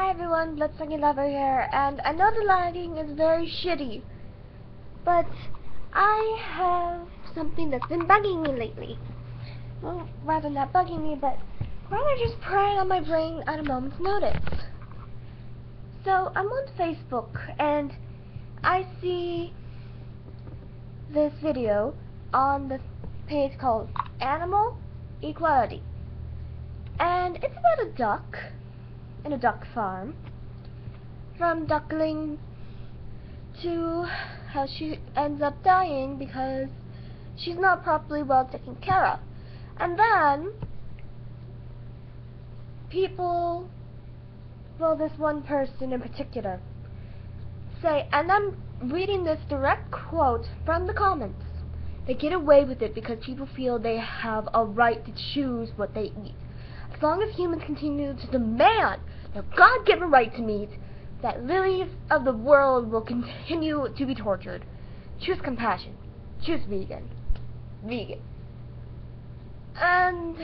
Hi everyone, Bloodsucking Lover here, and I know the lighting is very shitty, but I have something that's been bugging me lately. Well, rather not bugging me, but rather just preying on my brain at a moment's notice. So, I'm on Facebook, and I see this video on the page called Animal Equality. And it's about a duck in a duck farm, from duckling to how she ends up dying because she's not properly well taken care of. And then people, well, this one person in particular, say, and I'm reading this direct quote from the comments, they get away with it because people feel they have a right to choose what they eat. As long as humans continue to demand their God-given right to meat, that lilies of the world will continue to be tortured. Choose compassion. Choose vegan. Vegan. And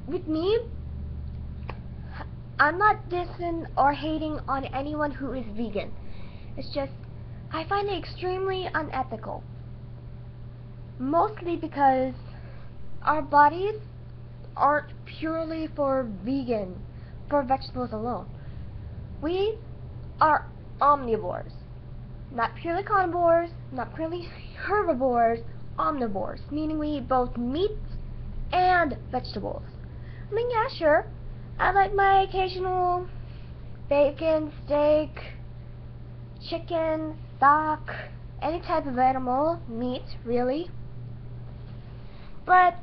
with me, I'm not dissing or hating on anyone who is vegan. It's just, I find it extremely unethical. Mostly because our bodies aren't purely for vegetables alone. We are omnivores. Not purely carnivores, not purely herbivores, omnivores, meaning we eat both meat and vegetables. I mean, yeah, sure, I like my occasional bacon, steak, chicken, stock, any type of animal, meat, really. But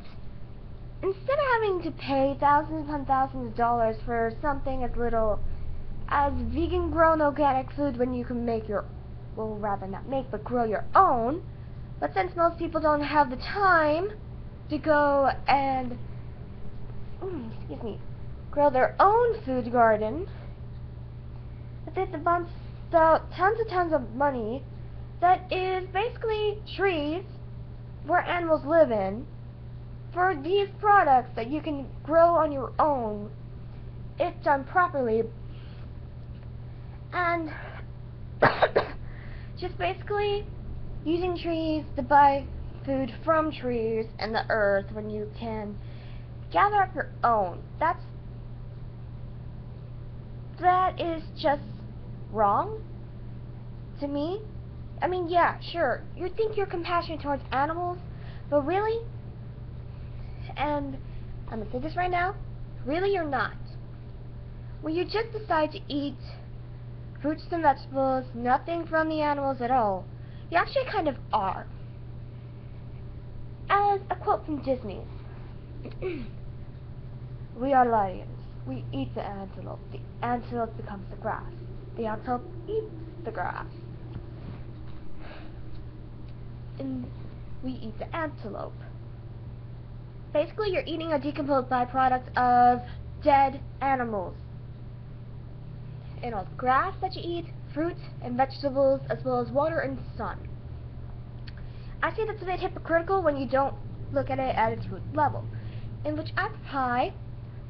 instead of having to pay thousands upon thousands of dollars for something as little as vegan-grown organic food when you can make your, well, rather not make, but grow your own, but since most people don't have the time to go and, grow their own food garden, but it's a bunch of tons of money that is basically trees where animals live in, for these products that you can grow on your own, if done properly, and just basically using trees to buy food from trees and the earth when you can gather up your own. That is just wrong to me. I mean, yeah, sure, you think you're compassionate towards animals, but really, and I'm going to say this right now, really you're not. When you just decide to eat fruits and vegetables, nothing from the animals at all, you actually kind of are. As a quote from Disney, we are lions. We eat the antelope. The antelope becomes the grass. The antelope eats the grass. And we eat the antelope. Basically, you're eating a decomposed byproduct of dead animals. And all the grass that you eat, fruits and vegetables, as well as water and sun. I say that's a bit hypocritical when you don't look at it at its root level, in which apple pie,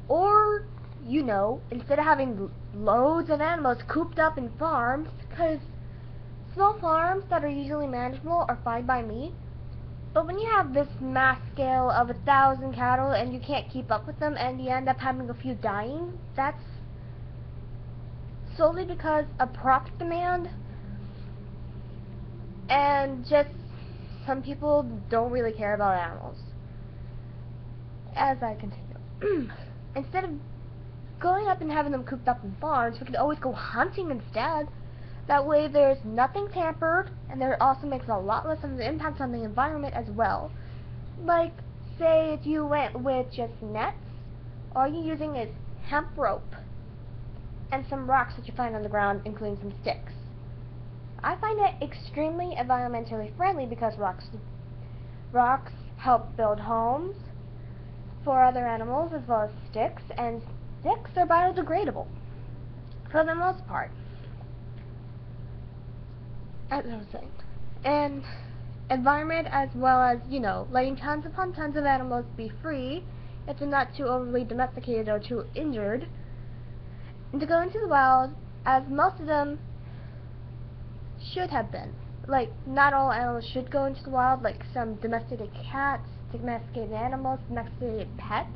or, you know, instead of having loads of animals cooped up in farms, because small farms that are usually manageable are fine by me, but when you have this mass scale of 1,000 cattle and you can't keep up with them and you end up having a few dying, that's solely because of profit demand, and just some people don't really care about animals. As I continue, instead of going up and having them cooped up in farms, we could always go hunting instead. That way there's nothing tampered, and there also makes a lot less of an impact on the environment as well. Like, say if you went with just nets, all you're using is hemp rope and some rocks that you find on the ground, including some sticks. I find it extremely environmentally friendly because rocks help build homes for other animals, as well as sticks, and sticks are biodegradable for the most part, as I was saying. And environment, as well as, you know, letting tons upon tons of animals be free, if they're not too overly domesticated or too injured, and to go into the wild, as most of them should have been. Like, not all animals should go into the wild, like some domesticated cats, domesticated animals, domesticated pets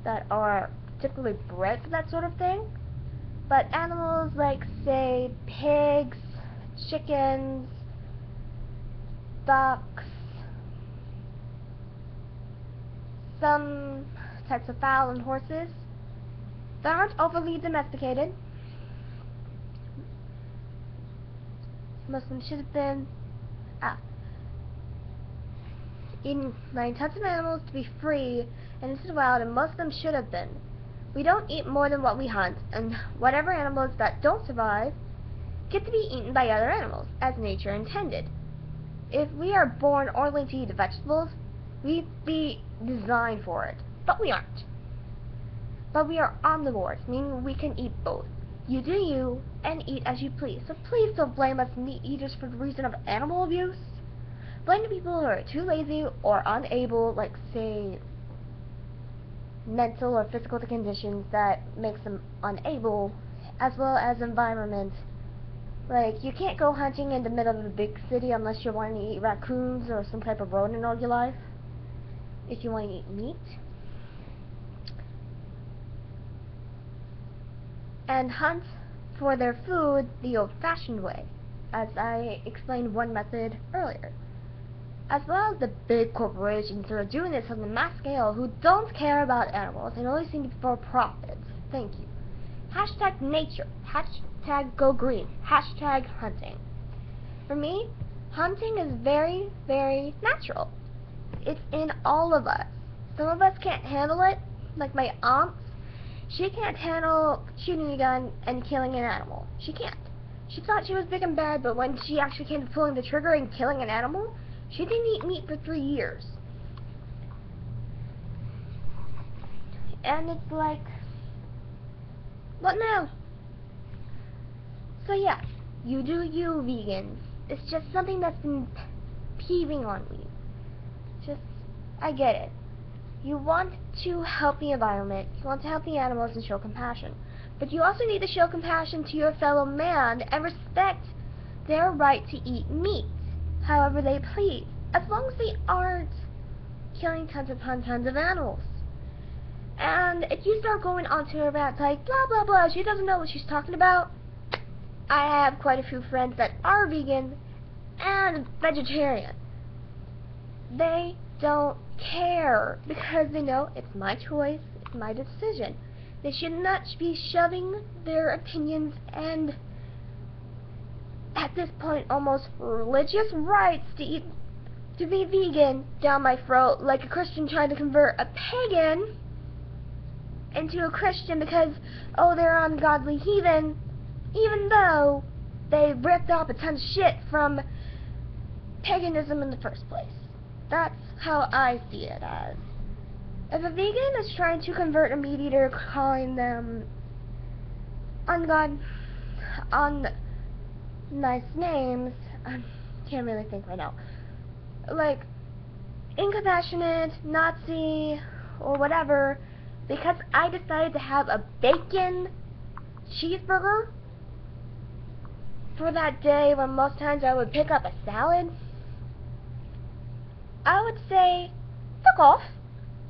that are typically bred for that sort of thing. But animals like, say, pigs, chickens, ducks, some types of fowl and horses that aren't overly domesticated. Most of them should have been eating tons of animals to be free and into the wild, and most of them should have been. We don't eat more than what we hunt, and whatever animals that don't survive get to be eaten by other animals, as nature intended. If we are born only to eat vegetables, we'd be designed for it, but we aren't. But we are omnivores, meaning we can eat both. You do you, and eat as you please, so please don't blame us meat eaters for the reason of animal abuse. Blame the people who are too lazy or unable, like, say, mental or physical conditions that makes them unable, as well as environment. Like, you can't go hunting in the middle of a big city unless you're wanting to eat raccoons or some type of rodent all your life, if you want to eat meat. And hunt for their food the old-fashioned way, as I explained one method earlier. As well as the big corporations who are doing this on the mass scale, who don't care about animals and only seem for profits. Thank you. Hashtag nature. Hashtag go green. Hashtag hunting. For me, hunting is very, very natural. It's in all of us. Some of us can't handle it, like my aunt. She can't handle shooting a gun and killing an animal. She can't. She thought she was big and bad, but when she actually came to pulling the trigger and killing an animal, she didn't eat meat for 3 years. And it's like, what now? So yeah, you do you, vegans. It's just something that's been peeving on me. I get it. You want to help the environment, you want to help the animals and show compassion. But you also need to show compassion to your fellow man and respect their right to eat meat however they please, as long as they aren't killing tons upon tons of animals. And if you start going onto a rant like, blah blah blah, she doesn't know what she's talking about, I have quite a few friends that are vegan and vegetarian. They don't care because they know it's my choice, it's my decision. They should not be shoving their opinions and, at this point, almost religious rights to be vegan down my throat, like a Christian trying to convert a pagan into a Christian because, oh, they're ungodly heathen, even though they ripped off a ton of shit from paganism in the first place. That's how I see it as. If a vegan is trying to convert a meat eater, calling them nice names, I can't really think right now, like incompassionate, Nazi, or whatever, because I decided to have a bacon cheeseburger for that day when most times I would pick up a salad, I would say, fuck off.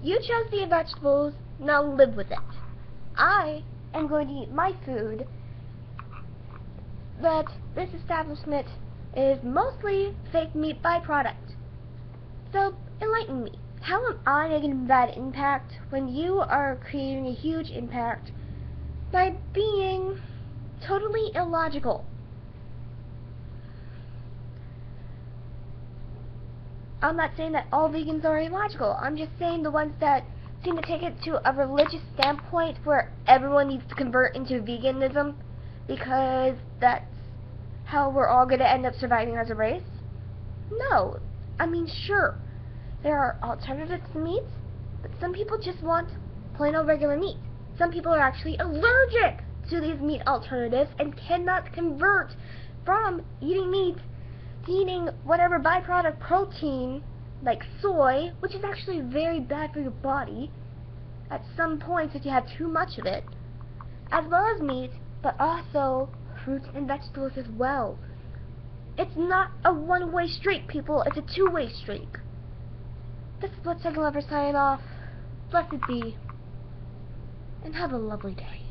You chose the vegetables, now live with it. I am going to eat my food, but this establishment is mostly fake meat byproduct. So, enlighten me. How am I making that impact when you are creating a huge impact by being totally illogical? I'm not saying that all vegans are illogical. I'm just saying the ones that seem to take it to a religious standpoint where everyone needs to convert into veganism because that's how we're all going to end up surviving as a race. No. I mean, sure, there are alternatives to meat, but some people just want plain old regular meat. Some people are actually allergic to these meat alternatives and cannot convert from eating meat eating whatever byproduct protein like soy, which is actually very bad for your body at some points if you have too much of it, as well as meat, but also fruits and vegetables as well. It's not a one-way street, people. It's a two-way street. This is Blood Second Lover signing off. Blessed be, and have a lovely day.